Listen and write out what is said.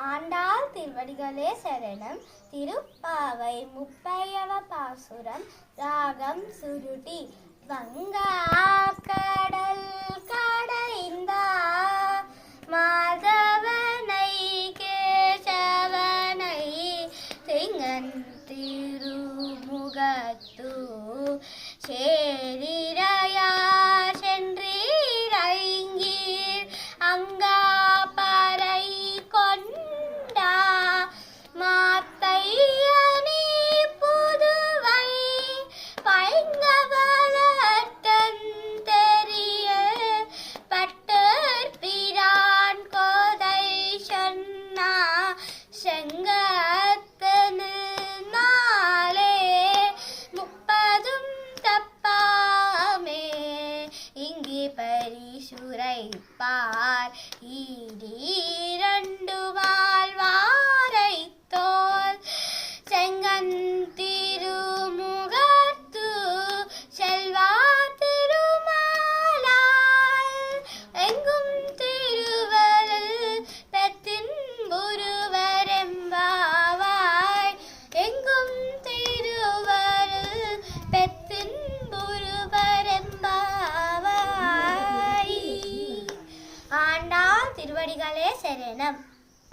ஆண்டாள் திருவடிகளே சரணம். திருப்பாவை முப்பையவ பாசுரம். ராகம் சுருட்டி. வங்கா கடல் கடைந்த மாதவனை கேசவனை திங்கன் திருமுகத்து சேரிரையார் சென்றீரைங்கீர் அங்கா பறை கொண்டா மாத்தையனி புதுவை பைங்கவளத்தன் தெரிய பட்டர் பிரான் கோதை சொன்னா செங்கத்தனு நாளே முப்பதும் தப்பாமே இங்கே பரிசுரைப்பார் ஈரண்டு வாழ்வாரை தோல் செங்கன் திருமுகத்து செல்வா திருமாலால் எங்கும் திருவருள் பெத்தின் புருவரெம்பாவாய் எங்கும் திருவருள் பெத்தின் புருவரெம்பாவாய். ஆண்டாள் திருவடிகளே சரணம்.